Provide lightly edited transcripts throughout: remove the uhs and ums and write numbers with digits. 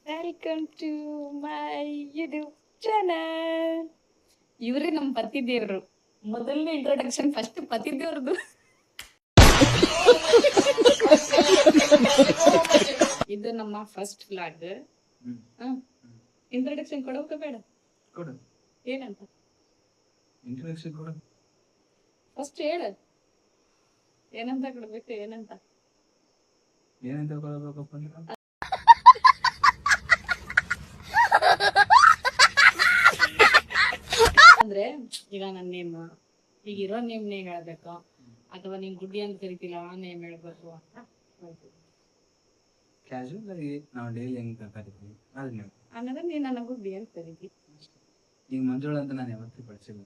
Welcome to my YouTube channel. ಇವರೇ ನಮ್ಮ ಪತಿದೇವ್ರು. ಮೊದಲನೇ ಇಂಟ್ರೊಡಕ್ಷನ್ ಫಸ್ಟ್ ಪತಿದೇವ್ರದು. ಇದು ನಮ್ಮ ಫಸ್ಟ್ ಫ್ಲಾಗ್. ಇಂಟ್ರೊಡಕ್ಷನ್ ಕೊಡೋಕ ಬೇಡ? ಕೊಡು. ಏನಂತ ಇಂಟ್ರೊಡಕ್ಷನ್ ಕೊಡು. ಫಸ್ಟ್ ಹೇಳ, ಏನಂತ ಕೊಡ್ಬೇಕು? ಏನಂತ ಕೊಡಬೇಕಪ್ಪ ಅಂದ್ರೆ ಅಂದ್ರೆ ಈಗ ನನ್ನ ನೇಮ್, ಈಗ ಇರೋ ನೇಮ್ನೇ ಹೇಳ್ಬೇಕು ಅಥವಾ ನೀನ್ ಗುಡ್ಡಿ ಅಂತ ಕರಿತಿಲ್ಲ ಆ ನೇಮ್ ಹೇಳ್ಬೇಕು ಅಂತ ಕ್ಯಾಶುವಲ್ ಆಗಿ ನಾವು ಡೈಲಿ ಹೆಂಗ್ ಕರಿತೀವಿ ಅದನ್ನ ಅನ್ನೋದ್ರೆ ನೀನ್ ನನ್ನ ಗುಡ್ಡಿ ಅಂತ ಕರಿತಿ. ಈಗ ಮಂಜುಳ ಅಂತ ನಾನು ಯಾವತ್ತೂ ಬಳಸಿಲ್ಲ.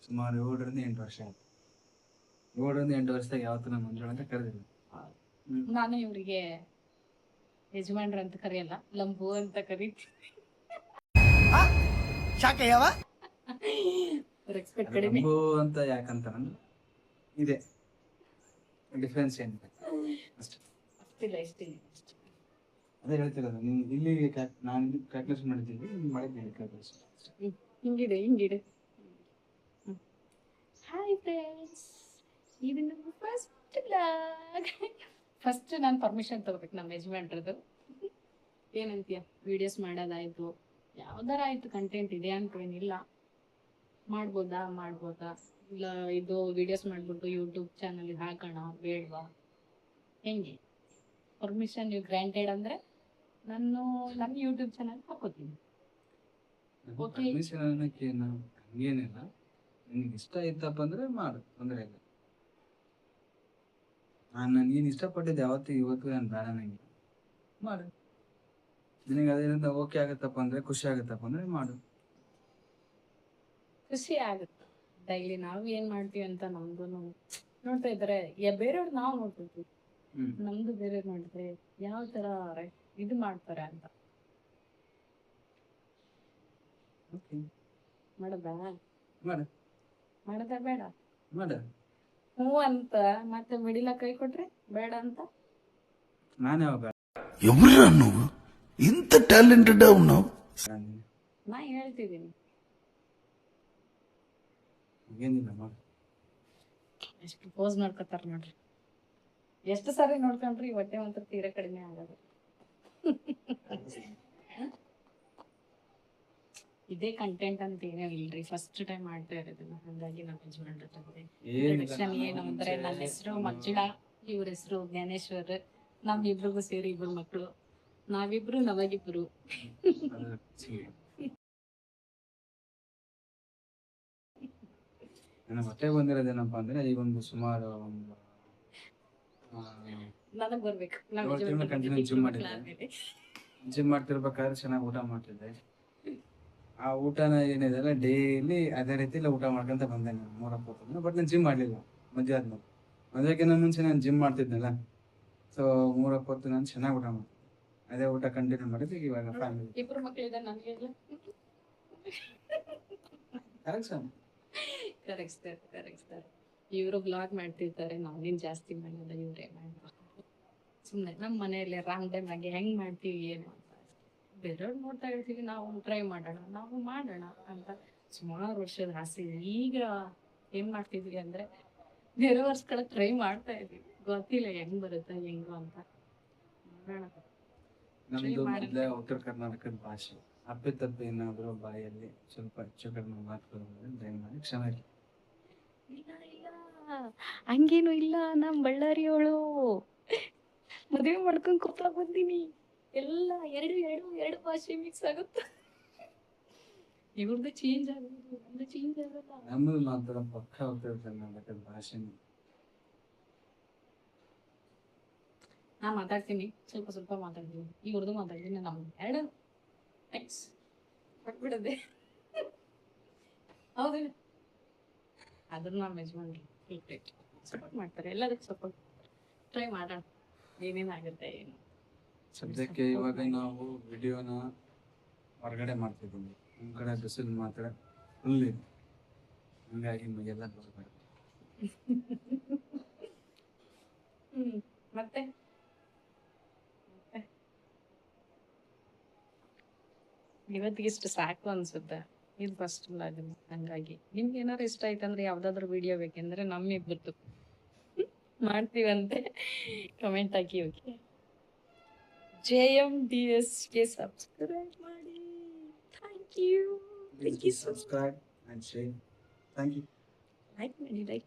ಸುಮಾರು 7 ರಿಂದ 8 ವರ್ಷ ಆಯ್ತು. 7 ರಿಂದ 8 ವರ್ಷದಾಗ ಯಾವತ್ತೂ ನಾನು ಮಂಜುಳ ಅಂತ ಕರೆದಿಲ್ಲ. ನಾನು ಇವ್ರಿಗೆ ಯಜಮಾನ್ರ ಅಂತ ಕರೆಯಲ್ಲ, ಲಂಬು ಅಂತ ಕರಿತೀನಿ. ರೆಸ್ಪೆಕ್ಟ್ ಕಡಿಮೆ ಲಂಬು ಅಂತ ಯಾಕಂತಾರಂದ್ರೆ ಇದೆ ಡಿಫ್ರೆನ್ಸ್ ಏನಿದೆ ಅಷ್ಟೇ. ಇಷ್ಟಿಲ್ಲ. ಅದೇ ಹೇಳ್ತಿರೋದು. ನೀವು ಇಲ್ಲಿ ನಾನು ಕ್ಯಾಲ್ಕುಲೇಷನ್ ಮಾಡಿದ್ದೀವಿ, ನೀವು ಮಾಡಿದ್ದೀವಿ ಕ್ಯಾಲ್ಕುಲೇಷನ್. ಹಿಂಗಿಡೆ. ಹಾಯ್ ಫ್ರೆಂಡ್ಸ್, ಇದು ನಮ್ಮ ಫಸ್ಟ್ ಬ್ಲಾಗ್. ಫಸ್ಟ್ ನಾನು ಪರ್ಮಿಷನ್ ತಗೋಬೇಕು ನಮ್ಮ ಯಜಮಾನ್ರದ್ದು. ಏನಂತೀಯ? ವಿಡಿಯೋಸ್ ಮಾಡೋದಾಯ್ತು, ಯಾವ್ದಾರ ಆಯ್ತು, ಕಂಟೆಂಟ್ ಇದೆ ಅನ್ಕೊಂಡೇನಿಲ್ಲ, ಮಾಡ್ಬೋದಾ ಇಲ್ಲ ಇದು ವಿಡಿಯೋಸ್ ಮಾಡ್ಬಿಟ್ಟು ಯೂಟ್ಯೂಬ್ ಚಾನಲ್ ಹಾಕೋಣ ಬೇಡವಾ, ಹೆಂಗೆ? ಪರ್ಮಿಷನ್ ನೀವು ಗ್ರಾಂಟೆಡ್ ಅಂದ್ರೆ ನನ್ನ ಯೂಟ್ಯೂಬ್ ಚಾನಲ್ ಹಾಕೋತೀನಿ. ಪರ್ಮಿಷನ್ ಅನ್ನಕ್ಕೆ ಹಂಗೇನಿಲ್ಲ. ನಿನಗೆ ಇಷ್ಟ ಇತ್ತಪ್ಪ ಅಂದ್ರೆ ಮಾಡು, ತೊಂದರೆ ಇಲ್ಲ. ನೀನು ಇಷ್ಟಪಟ್ಟಿದ್ದು ಯಾವತ್ತೂ ಇವತ್ತು ನಾನು ಬೇಡ ನಂಗೆ ಮಾಡು. ನಿನಗೆ ಅದರಿಂದ ಓಕೆ ಆಗುತ್ತಪ್ಪ ಅಂದ್ರೆ, ಖುಷಿ ಆಗುತ್ತಪ್ಪ ಅಂದ್ರೆ ಮಾಡು. ಖುಷಿ ಆಗುತ್ತೆ. ಡೈಲಿ ನಾವು ಏನ್ ಮಾಡ್ತೀವಿ ಅಂತ ನಮ್ದು ನೋಡ್ತಾ ಇದಾರೆ, ಬೇರೆಯವ್ರು ನಾವು ನೋಡ್ತಿರ್ತೀವಿ, ನಮ್ದು ಬೇರೆ ನೋಡಿದ್ರೆ ಯಾವ ತರ ಇದು ಮಾಡ್ತಾರೆ ಅಂತ. ಮಾಡದ ಬೇಡ ಹ್ಞೂ ಅಂತ ಮತ್ತೆ ಮಿಡಿಲ ಕೈ ಕೊಟ್ರೆ ಬೇಡ ಅಂತ. ನಾನು ಯಾವಾಗ ಇಂತ ಟ್ಯಾಲೆಂಟೆಡ್ ಅವನು ನಾ ಹೇಳ್ತಿದ್ದೀನಿ. ಏನಿಲ್ಲ ಮಾಡು. ಎಷ್ಟು ಪೋಸ್ ಮಾಡ್ಕೊತಾರ ನೋಡ್ರಿ, ಎಷ್ಟು ಸಾರಿ ನೋಡ್ಕೊಂಡ್ರಿ ಹೊಟ್ಟೆ ಮಾತ್ರ ತೀರಾ ಕಡಿಮೆ ಆಗೋದು. ಇದೇ ಕಂಟೆಂಟ್ ಅಂತ ಏನೋ ಇಲ್ರಿ, ಫಸ್ಟ್ ಟೈಮ್ ಮಾಡ್ತಾ ಇರೋದನ್ನ. ಹಾಗಾಗಿ ನಮ್ಮ ಯಜಮಾನ್ರ ಜೊತೆ ಇಂಟ್ರೊಡಕ್ಷನ್ ಏನು ಅಂದ್ರೆ, ನನ್ನ ಹೆಸರು ಮಂಜುಳಾ, ಇವ್ರ ಹೆಸರು ಜ್ಞಾನೇಶ್ವರ್. ನಮ್ಮಿಬ್ರಿಗೂ ಸೇರಿ 2 ಮಕ್ಕಳು, ನಾವಿಬ್ರು ನವಾಗಿಬ್ರು. ನನ್ನ ಹೊಟ್ಟೆ ಬಂದಿರೋದೇನಪ್ಪ ಅಂದ್ರೆ, ಈಗ ಒಂದು ಸುಮಾರು ನನಗ್ ಬರ್ಬೇಕು. ಜಿಮ್ ಮಾಡ್ತಿರ್ಬೇಕಾದ್ರೆ ಚೆನ್ನಾಗಿ ಊಟ ಮಾಡ್ತಿದ್ದೆ. ಆ ಊಟನ ಏನಿದೆ ಡೈಲಿ ಅದೇ ರೀತಿಲಿ ಊಟ ಮಾಡ್ಕೊಂತ ಬಂದೆ ನಾನು 3 ವರ್ಷ. ಬಟ್ ನಾನು ಜಿಮ್ ಮಾಡ್ಲಿಲ್ಲ ಮದುವೆ ಆದ್ಮೇಲೆ. ಮದುವೆಗಿಂತ ಮುಂಚೆ ನಾನು ಜಿಮ್ ಮಾಡ್ತಿದ್ನಲ್ಲ, ಸೊ 3 ವರ್ಷ ನಾನು ಚೆನ್ನಾಗಿ ಊಟ ಮಾಡ್ತಿದ್ದೆ. ಅದೇ ಊಟ ಕಂಟಿನ್ಯೂ ಮಾಡಿದ್ರೆ ಇವಾಗ ಫ್ಯಾಮಿಲಿ. 2 ಮಕ್ಕಳಿದೆ ನನಗೆ. ಕರೆಕ್ಟ್. ಇವರು ಬ್ಲಾಗ್ ಮಾಡ್ತಿರ್ತಾರೆ, ನಾವೇನ್ ಜಾಸ್ತಿ ಮಾಡಲ್ಲ, ಇವರೇ ಮಾಡ್ತಾರೆ. ಸುಮ್ಮನೆ ನಮ್ಮ ಮನೆಯಲ್ಲಿ ರಾಂಗ್ ಟೈಮ್ ಆಗಿ ಹೆಂಗ್ ಮಾಡ್ತೀವಿ ಏನು ಅಂತ. ಬೇರೆಯವ್ರು ನೋಡ್ತಾ ಇರ್ತೀವಿ, ನಾವು ಟ್ರೈ ಮಾಡೋಣ ಅಂತ ಸುಮಾರು ವರ್ಷದ ಆಸೆ. ಈಗ ಏನ್ ಮಾಡ್ತಿದ್ವಿ ಅಂದ್ರೆ, ಬೇರೆ ವರ್ಷಗಳ ಟ್ರೈ ಮಾಡ್ತಾ ಇದೀವಿ. ಗೊತ್ತಿಲ್ಲ ಹೆಂಗ್ ಬರುತ್ತೆ ಹೆಂಗು ಅಂತ. ಮಾಡೋಣ. ನಮ್ದು ಮೊದಲೇ ಉತ್ತರ ಕರ್ನಾಟಕದ ಭಾಷೆ. ಅಪ್ಪಿತಪ್ಪಿ ಏನಾದ್ರು ಬಾಯಲ್ಲಿ ಸ್ವಲ್ಪ ಹೆಚ್ಚು ಕಡಿಮೆ ಮಾತುಗಳು ದಯಮಾಡಿ ಕ್ಷಮೆ. ಇಲ್ಲ ಹಂಗೇನು ಇಲ್ಲ. ನಮ್ ಬಳ್ಳಾರಿಯವಳು ಮದುವೆ ಮಾಡ್ಕೊಂಡ್ ಕೊಪ್ಪ ಬಂದೀನಿ. ಎಲ್ಲ ಎರಡು ಭಾಷೆ ಮಿಕ್ಸ್ ಆಗುತ್ತೆ. ಇವ್ರದ್ದು ಚೇಂಜ್ ಆಗೋದು, ನಮ್ದು ಚೇಂಜ್ ಆಗಲ್ಲ. ನಮ್ಮದು ಮಾತ್ರ ಪಕ್ಕ ಉತ್ತರ ಕರ್ನಾಟಕದ ಭಾಷೆ. ನಾ ಮಾತಾಡ್ತೀನಿ, ಸ್ವಲ್ಪ ಮಾತಾಡ್ತೀನಿ. ಇವ್ರದ್ದು ಮಾತಾಡ್ತೀನಿ. ನಮ್ 2 ಥ್ಯಾಂಕ್ಸ್ ಕೊಟ್ಬಿಡದೆ. ಹೌದಿಲ್ಲ? ಅದ್ರ ನಮ್ಮ ಯಜಮಾನ್ರು ಸಪೋರ್ಟ್ ಮಾಡ್ತಾರೆ, ಎಲ್ಲದಕ್ಕೂ ಸಪೋರ್ಟ್ ಟ್ರೈ ಮಾಡೋಣ, ಏನೇನಾಗುತ್ತೆ ಏನು. ಸದ್ಯಕ್ಕೆ ಇವಾಗ ನಾವು ವಿಡಿಯೋನ ಹೊರಗಡೆ ಮಾಡ್ತಿದ್ದೀವಿ. ನಮ್ಮ ಕಡೆ ಬಿಸಿಲು ಮಾತ್ರ ಫುಲ್ ಇದೆ, ಹಂಗಾಗಿ ಎಲ್ಲ ಬರಬೇಡ. ಮತ್ತೆ ಇವತ್ತಿಗೆ ಇಷ್ಟು ಸಾಕು ಅನ್ಸುತ್ತೆ. ಇದು ಫಸ್ಟ್ ವ್ಲಾಗ್ ಹಂಗಾಗಿ ನಿಮ್ಗೆ ಏನಾರು ಇಷ್ಟ ಆಯ್ತಂದ್ರೆ ಯಾವ್ದಾದ್ರು ವಿಡಿಯೋ ಬೇಕೆಂದ್ರೆ ನಮ್ಮಿಬ್ಬರದು ಮಾಡ್ತೀವಂತೆ ಕಮೆಂಟ್ ಹಾಕಿ. ಓಕೆ, JMDS ಗೆ ಸಬ್ಸ್ಕ್ರೈಬ್ ಮಾಡಿ. Thank you. Please do subscribe and share. Thank you. Like ಮಾಡಿ, ಲೈಕ್